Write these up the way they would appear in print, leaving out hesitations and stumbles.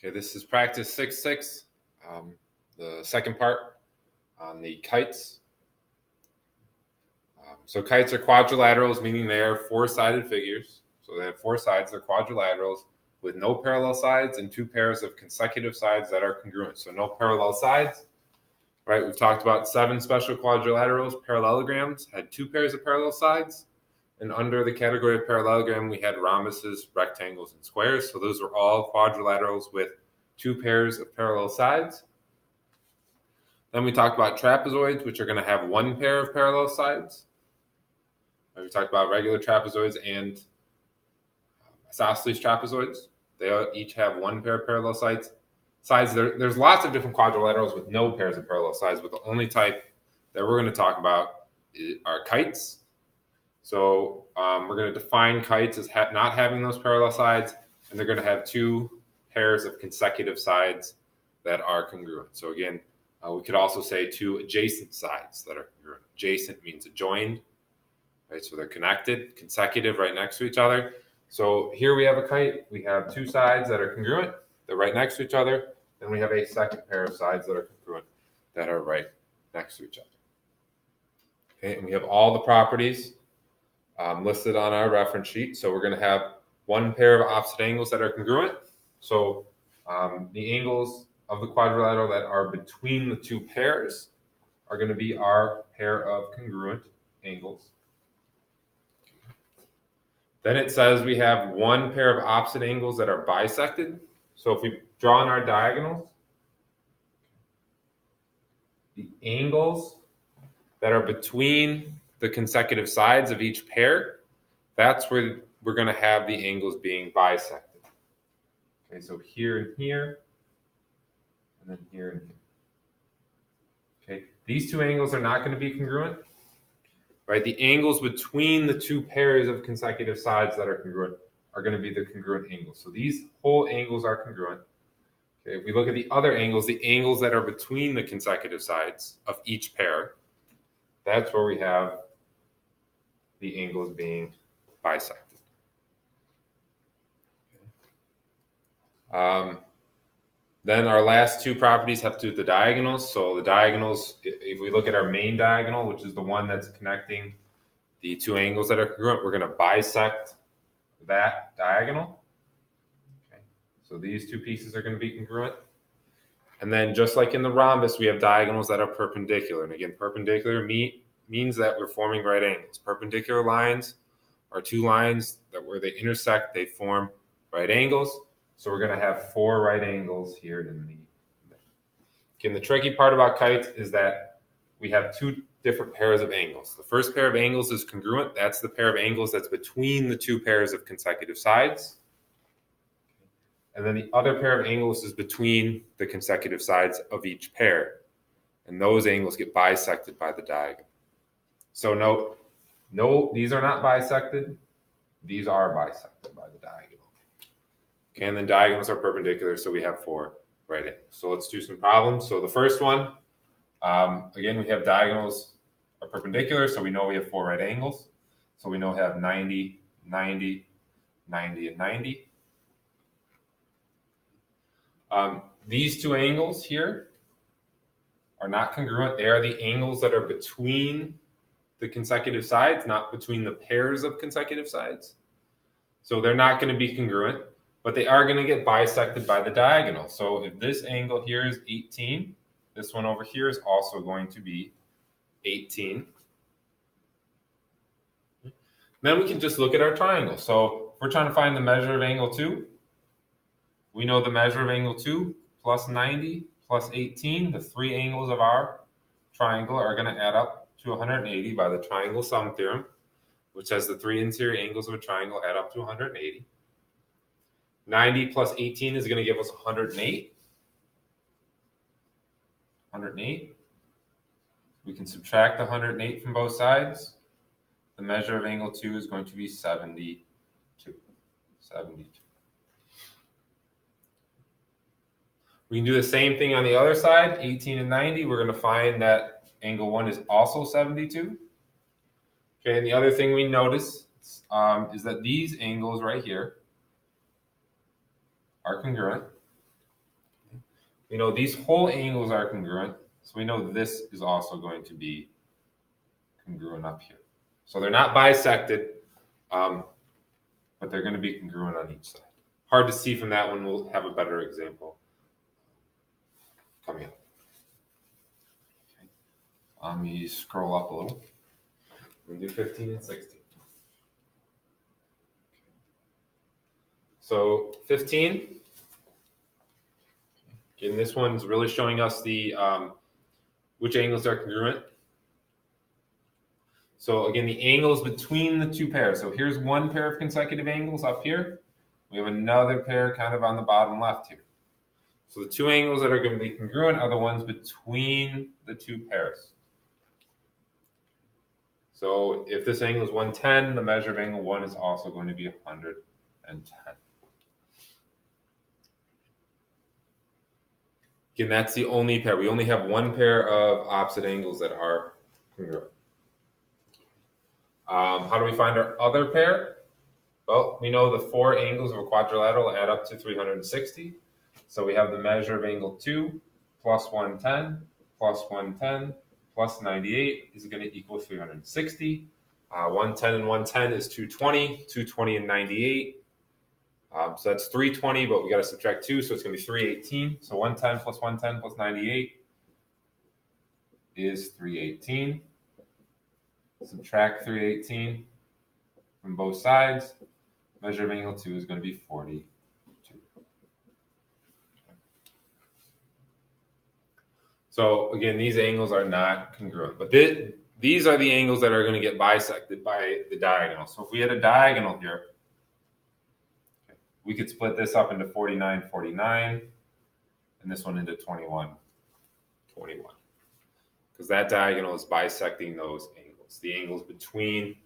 Okay, this is practice 6.6, the second part on the kites. So kites are quadrilaterals, meaning they are four-sided figures. So they have four sides, they're quadrilaterals with no parallel sides and two pairs of consecutive sides that are congruent. So no parallel sides, right? We've talked about 7 special quadrilaterals. Parallelograms had 2 pairs of parallel sides. And under the category of parallelogram, we had rhombuses, rectangles, and squares. So those were all quadrilaterals with 2 pairs of parallel sides. Then we talked about trapezoids, which are going to have 1 pair of parallel sides. We talked about regular trapezoids and isosceles trapezoids. They each have 1 pair of parallel sides. There's lots of different quadrilaterals with no pairs of parallel sides, but the only type that we're going to talk about are kites. So we're going to define kites as not having those parallel sides, and they're going to have 2 pairs of consecutive sides that are congruent. So again, we could also say 2 adjacent sides that are congruent. Adjacent means adjoined, right? So they're connected, consecutive, right next to each other. So here we have a kite. We have 2 sides that are congruent. They're right next to each other. Then we have a second pair of sides that are congruent that are right next to each other. Okay, and we have all the properties listed on our reference sheet. So we're going to have 1 pair of opposite angles that are congruent. So the angles of the quadrilateral that are between the 2 pairs are going to be our pair of congruent angles. Then it says we have 1 pair of opposite angles that are bisected. So if we draw on our diagonals, the angles that are between the consecutive sides of each pair, that's where we're going to have the angles being bisected. Okay, so here and here, and then here and here. Okay, these 2 angles are not going to be congruent, right? The angles between the 2 pairs of consecutive sides that are congruent are going to be the congruent angles. So these whole angles are congruent. Okay, if we look at the other angles, the angles that are between the consecutive sides of each pair, that's where we have the angles being bisected. Then our last 2 properties have to do with the diagonals. So the diagonals, if we look at our main diagonal, which is the one that's connecting the 2 angles that are congruent, we're going to bisect that diagonal. Okay. So these 2 pieces are going to be congruent. And then just like in the rhombus, we have diagonals that are perpendicular. And again, perpendicular means that we're forming right angles. Perpendicular lines are 2 lines that where they intersect, they form right angles. So we're going to have 4 right angles here in the middle. Again, the tricky part about kites is that we have 2 different pairs of angles. The first pair of angles is congruent. That's the pair of angles that's between the 2 pairs of consecutive sides. And then the other pair of angles is between the consecutive sides of each pair. And those angles get bisected by the diagonal. So no, these are not bisected. These are bisected by the diagonal. Okay, and then diagonals are perpendicular, so we have 4 right angles. So let's do some problems. So the first one, again, we have diagonals are perpendicular, so we know we have 4 right angles. So we know we have 90, 90, 90, and 90. These 2 angles here are not congruent. They are the angles that are between the consecutive sides, not between the pairs of consecutive sides. So they're not going to be congruent, but they are going to get bisected by the diagonal. So if this angle here is 18, this one over here is also going to be 18. Then we can just look at our triangle. So if we're trying to find the measure of angle 2, we know the measure of angle 2 plus 90 plus 18, the 3 angles of our triangle are going to add up to 180 by the triangle sum theorem, which says the 3 interior angles of a triangle add up to 180. 90 plus 18 is going to give us 108. 108. We can subtract the 108 from both sides. The measure of angle 2 is going to be 72. 72. We can do the same thing on the other side, 18 and 90. We're going to find that angle 1 is also 72. Okay, and the other thing we notice is that these angles right here are congruent. we know these whole angles are congruent. So we know this is also going to be congruent up here. So they're not bisected, but they're going to be congruent on each side. Hard to see from that one. We'll have a better example coming up. Okay. Let me scroll up a little. We'll do 15 and 16. So 15, again, this one's really showing us the which angles are congruent. So again, the angles between the two pairs. So here's one pair of consecutive angles up here. We have another pair kind of on the bottom left here. So the two angles that are going to be congruent are the ones between the two pairs. So if this angle is 110, the measure of angle 1 is also going to be 110. Again, that's the only pair. We only have one pair of opposite angles that are congruent. How do we find our other pair? Well, we know the four angles of a quadrilateral add up to 360. So we have the measure of angle 2 plus 110 plus 110 plus 98 is going to equal 360. 110 and 110 is 220. 220 and 98. So that's 320, but we got to subtract 2, so it's going to be 318. So 110 plus 110 plus 98 is 318. Subtract 318 from both sides. Measure of angle 2 is going to be 42. So again, these angles are not congruent, but these are the angles that are going to get bisected by the diagonal. So if we had a diagonal here, we could split this up into 49, 49, and this one into 21, 21. Because that diagonal is bisecting those angles, the angles between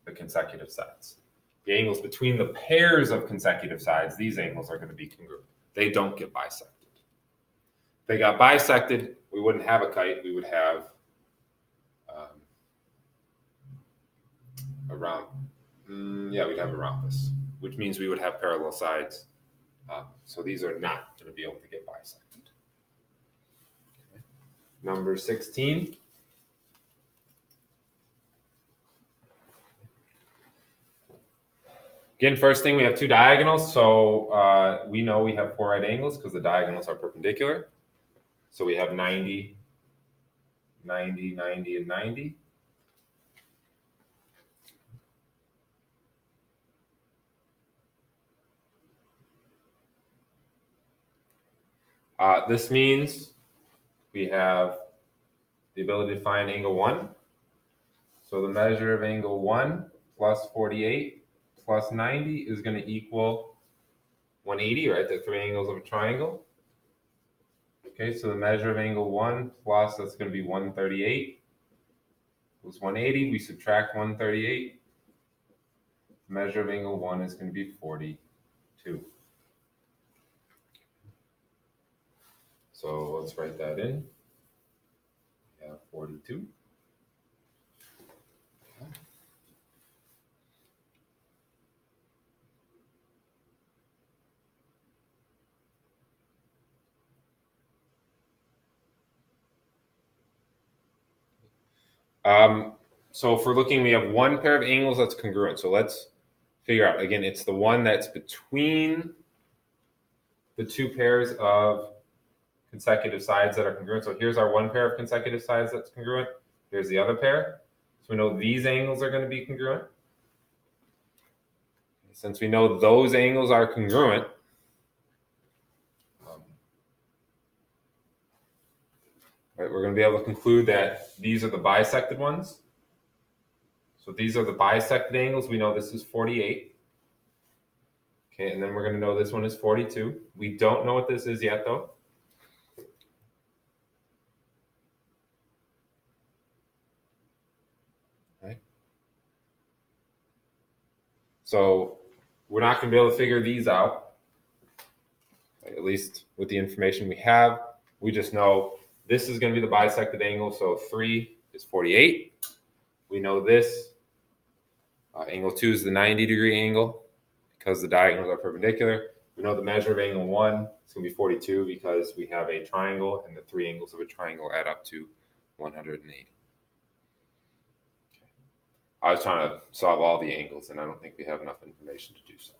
the consecutive sides. The angles between the pairs of consecutive sides, these angles are going to be congruent. They don't get bisected. If they got bisected, we wouldn't have a kite. We would have a rhombus. We'd have a rhombus, which means we would have parallel sides. So these are not going to be able to get bisected. Okay. Number 16. Again, first thing, we have two diagonals. So we know we have four right angles because the diagonals are perpendicular. So we have 90, 90, 90, and 90. This means we have the ability to find angle 1. So the measure of angle 1 plus 48 plus 90 is going to equal 180, right? The three angles of a triangle. Okay, so the measure of angle 1 plus, that's going to be 138 plus 180. We subtract 138. The measure of angle 1 is going to be 42. So let's write that in. We have 42. So if we're looking, we have one pair of angles that's congruent. So let's figure out, again, it's the one that's between the two pairs of consecutive sides that are congruent. So here's our one pair of consecutive sides that's congruent. Here's the other pair. So we know these angles are going to be congruent. Since we know those angles are congruent, right, we're going to be able to conclude that these are the bisected ones. So these are the bisected angles. We know this is 48. Okay, and then we're going to know this one is 42. We don't know what this is yet, though. Right. So we're not going to be able to figure these out, at least with the information we have. We just know this is going to be the bisected angle, so 3 is 48. We know this. Angle 2 is the 90-degree angle because the diagonals are perpendicular. We know the measure of angle 1 is going to be 42 because we have a triangle, and the three angles of a triangle add up to 180. Okay. I was trying to solve all the angles, and I don't think we have enough information to do so.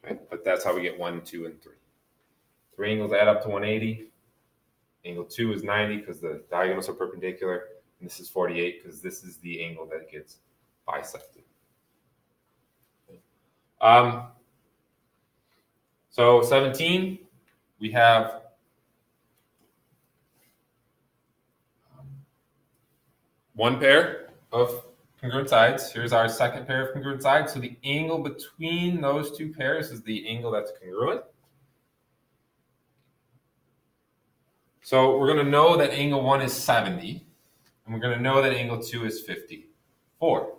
Okay. But that's how we get 1, 2, and 3. Three angles add up to 180. Angle 2 is 90 because the diagonals are perpendicular, and this is 48 because this is the angle that gets bisected. So 17, we have one pair of congruent sides. Here's our second pair of congruent sides. So the angle between those two pairs is the angle that's congruent. So we're going to know that angle 1 is 70, and we're going to know that angle 2 is 54.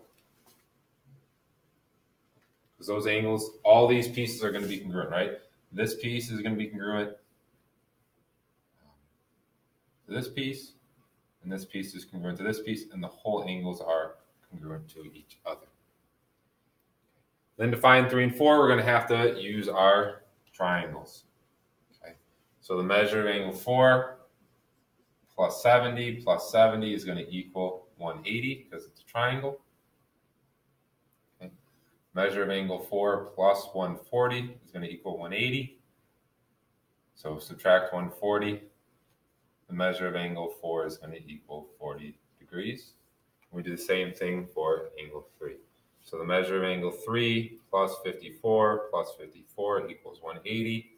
Because those angles, all these pieces are going to be congruent, right? This piece is going to be congruent to this piece, and this piece is congruent to this piece, and the whole angles are congruent to each other. Then to find 3 and 4, we're going to have to use our triangles. Okay. So the measure of angle 4 plus 70 is going to equal 180 because it's a triangle. Okay. Measure of angle 4 plus 140 is going to equal 180. So subtract 140. The measure of angle 4 is going to equal 40 degrees. We do the same thing for angle 3. So the measure of angle 3 plus 54 equals 180.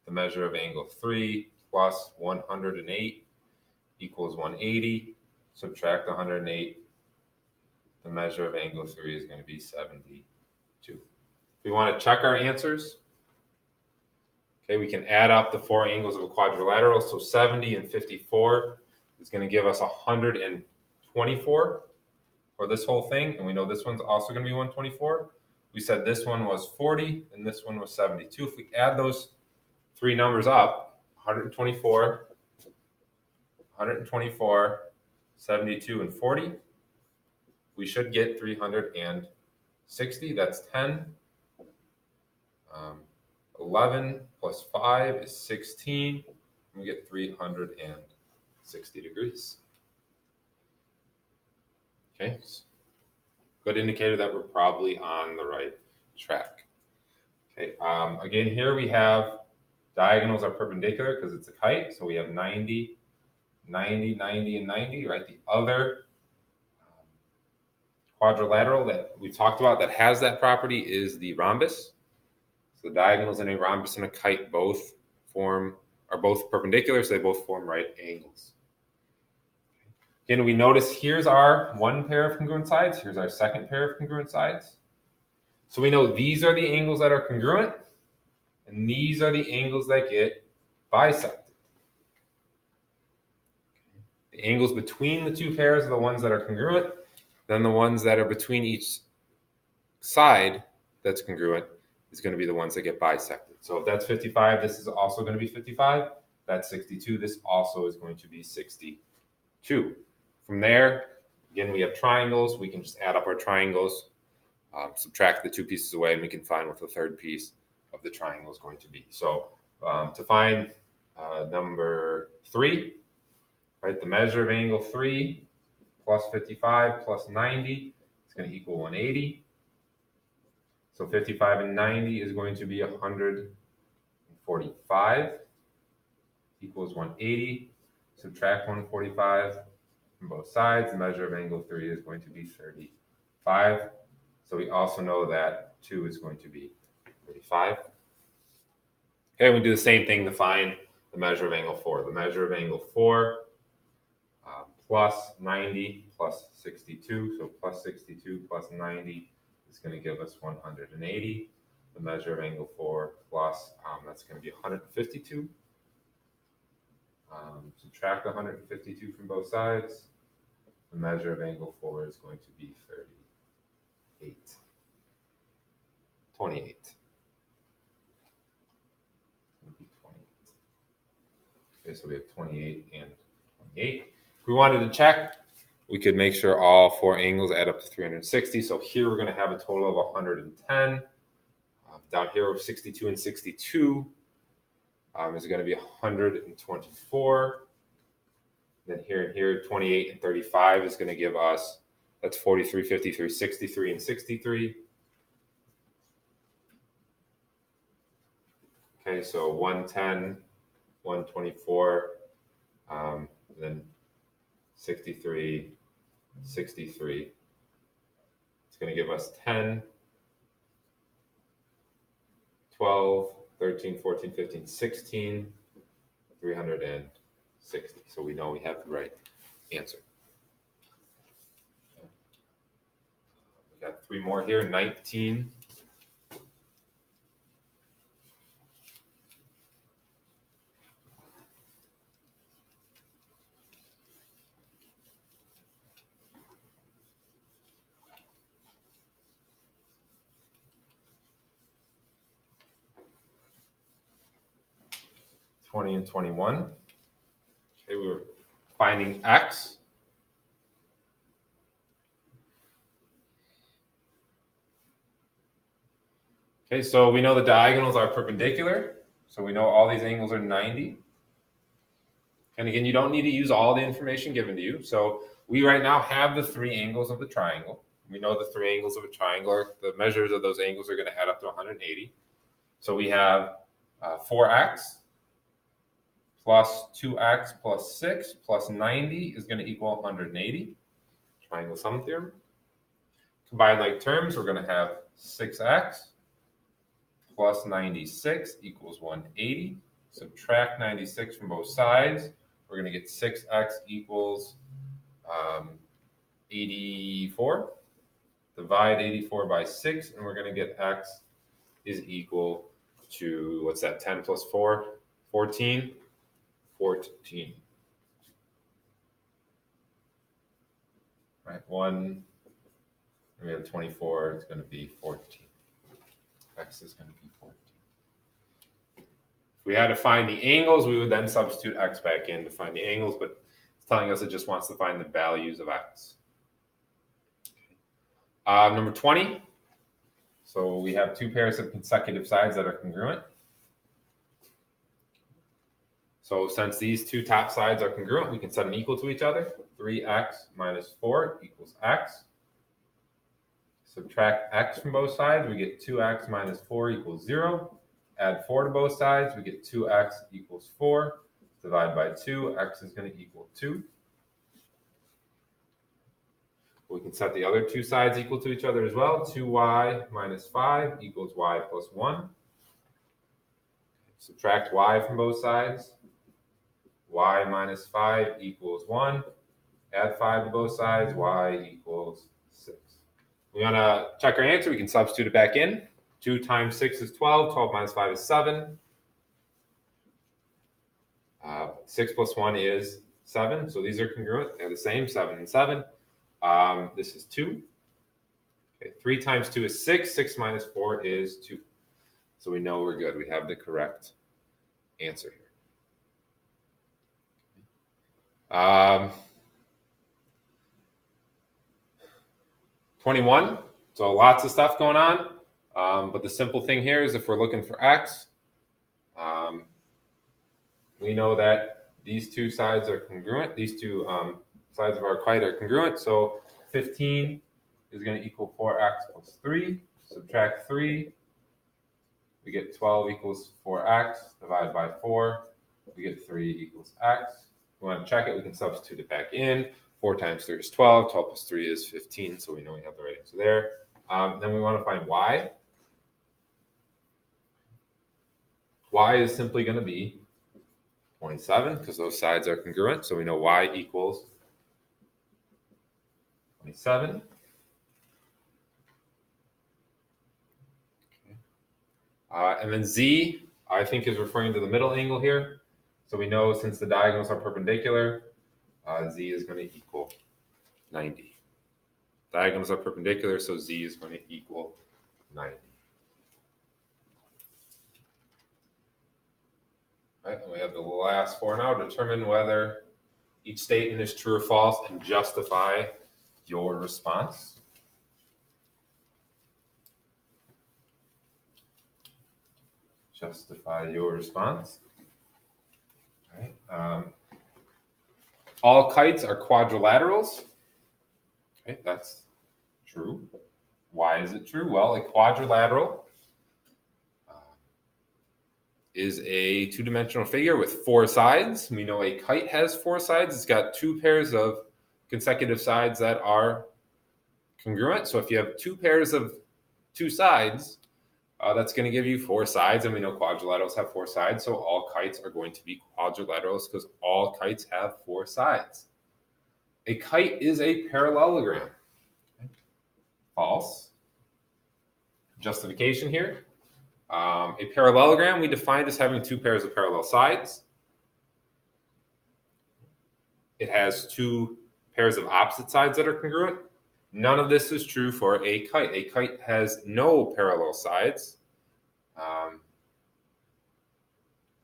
The measure of angle 3 plus 108 equals 180. Subtract 108. The measure of angle 3 is going to be 72. If we want to check our answers, okay, we can add up the four angles of a quadrilateral. So 70 and 54 is going to give us 124 for this whole thing. And we know this one's also going to be 124. We said this one was 40 and this one was 72. If we add those three numbers up, 124, 72, and 40, we should get 360. That's 10. 11 plus 5 is 16. And we get 360 degrees. Okay, good indicator that we're probably on the right track. Okay, again, here we have diagonals are perpendicular because it's a kite. So we have 90, 90, 90, and 90, right? The other quadrilateral that we talked about that has that property is the rhombus. So the diagonals in a rhombus and a kite are both perpendicular, so they both form right angles. Again, we notice here's our one pair of congruent sides. Here's our second pair of congruent sides. So we know these are the angles that are congruent, and these are the angles that get bisected. The angles between the two pairs are the ones that are congruent. Then the ones that are between each side that's congruent is going to be the ones that get bisected. So if that's 55, this is also going to be 55. That's 62. This also is going to be 62. From there, again, we have triangles. We can just add up our triangles, subtract the two pieces away, and we can find what the third piece of the triangle is going to be. So to find number 3, right, the measure of angle 3 plus 55 plus 90 is going to equal 180. So 55 and 90 is going to be 145 equals 180. Subtract 145 from both sides. The measure of angle 3 is going to be 35. So we also know that 2 is going to be 35. Okay, we do the same thing to find the measure of angle 4. The measure of angle 4 plus 90 plus 62. So plus 62 plus 90 is going to give us 180. The measure of angle 4 plus, that's going to be 152. Subtract 152 from both sides. The measure of angle 4 is going to be 28. Okay, so we have 28 and 28. If we wanted to check, we could make sure all four angles add up to 360. So here we're going to have a total of 110. Down here with 62 and 62 is going to be 124. Then here and here, 28 and 35 is going to give us, that's 43, 53, 63, and 63. Okay, so 110, 124, then 63, 63. It's going to give us 10, 12, 13, 14, 15, 16, 360. So we know we have the right answer. We got 3 more here, 19. And 21. Okay, we were finding x. Okay, so we know the diagonals are perpendicular. So we know all these angles are 90. And again, you don't need to use all the information given to you. So we right now have the 3 angles of the triangle. We know the 3 angles of a triangle, the measures of those angles are going to add up to 180. So we have 4x plus 2x plus 6 plus 90 is going to equal 180. Triangle sum theorem. Combined like terms, we're going to have 6x plus 96 equals 180. Subtract 96 from both sides. We're going to get 6x equals 84. Divide 84 by 6, and we're going to get x is equal to, what's that, 10 plus 4? 14. 14. Right, 1, and we have 24, it's going to be 14. X is going to be 14. If we had to find the angles, we would then substitute x back in to find the angles, but it's telling us it just wants to find the values of x. Number 20. So we have 2 pairs of consecutive sides that are congruent. So since these 2 top sides are congruent, we can set them equal to each other. 3x minus 4 equals x. Subtract x from both sides, we get 2x minus 4 equals 0. Add 4 to both sides, we get 2x equals 4. Divide by 2, x is going to equal 2. We can set the other 2 sides equal to each other as well. 2y minus 5 equals y plus 1. Subtract y from both sides. Y minus 5 equals 1. Add 5 to both sides. Y equals 6. We want to check our answer. We can substitute it back in. 2 times 6 is 12. 12 minus 5 is 7. 6 plus 1 is 7. So these are congruent. They're the same, 7 and 7. This is 2. Okay, 3 times 2 is 6. 6 minus 4 is 2. So we know we're good. We have the correct answer here. 21. So lots of stuff going on. But the simple thing here is if we're looking for x, we know that these 2 sides are congruent. These 2 sides of our kite are congruent. So 15 is going to equal 4x plus 3. Subtract 3. We get 12 equals 4x. Divide by 4. We get 3 equals x. If we want to check it, we can substitute it back in. 4 times 3 is 12. 12 plus 3 is 15. So we know we have the right answer there. Then we want to find y. Y is simply going to be 27 because those sides are congruent. So we know y equals 27. And then z, I think, is referring to the middle angle here. So we know since the diagonals are perpendicular, z is going to equal 90. Diagonals are perpendicular, so z is going to equal 90. All right, and we have the last 4 now. Determine whether each statement is true or false and justify your response. Justify your response. All right. All kites are quadrilaterals. Okay, that's true. Why is it true? Well, a quadrilateral is a two-dimensional figure with four sides. We know a kite has four sides. It's got two pairs of consecutive sides that are congruent. So if you have two pairs of two sides, that's going to give you four sides. And we know quadrilaterals have four sides. So all kites are going to be quadrilaterals because all kites have four sides. A kite is a parallelogram. False. Justification here. A parallelogram we defined as having two pairs of parallel sides. It has two pairs of opposite sides that are congruent. None of this is true for a kite. A kite has no parallel sides.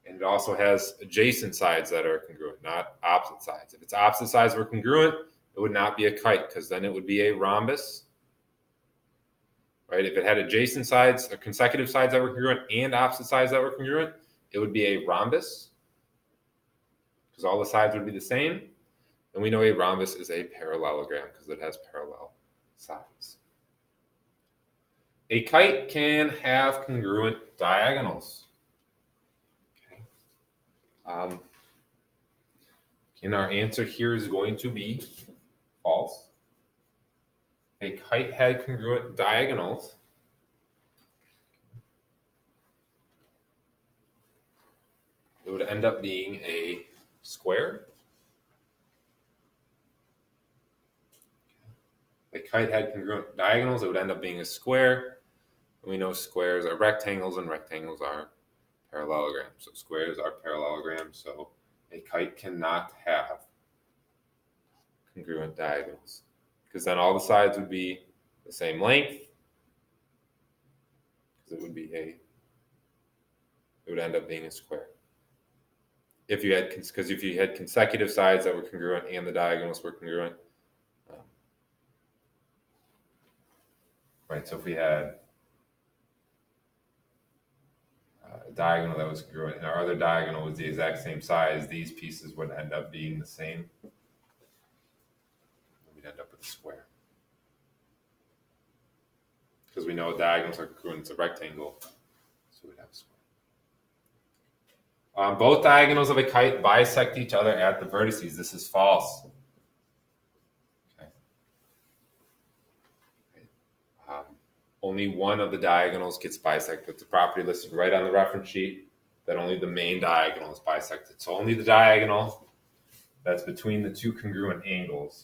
And it also has adjacent sides that are congruent, not opposite sides. If its opposite sides were congruent, it would not be a kite because then it would be a rhombus. Right? If it had adjacent sides or consecutive sides that were congruent and opposite sides that were congruent, it would be a rhombus because all the sides would be the same. And we know a rhombus is a parallelogram because it has parallel sides. A kite can have congruent diagonals. Okay. And our answer here is going to be false. A kite had congruent diagonals. It would end up being a square. A kite had congruent diagonals. It would end up being a square. And we know squares are rectangles and rectangles are parallelograms. So squares are parallelograms. So a kite cannot have congruent diagonals because then all the sides would be the same length. Because it would end up being a square. If you had consecutive sides that were congruent and the diagonals were congruent. Right, so if we had a diagonal that was congruent and our other diagonal was the exact same size, these pieces would end up being the same. We'd end up with a square. Because we know diagonals are congruent, it's a rectangle, so we'd have a square. Both diagonals of a kite bisect each other at the vertices. This is false. Only one of the diagonals gets bisected. It's a property listed right on the reference sheet that only the main diagonal is bisected. So only the diagonal that's between the two congruent angles.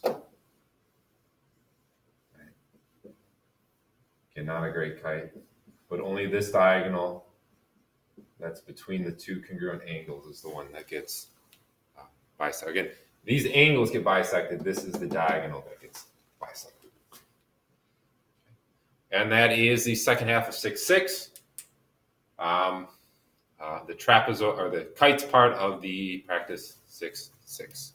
Okay, not a great kite, but only this diagonal that's between the two congruent angles is the one that gets bisected. Again, these angles get bisected. This is the diagonal that gets bisected. And that is the second half of 6.6. The trapezoid or the kites part of the practice 6.6.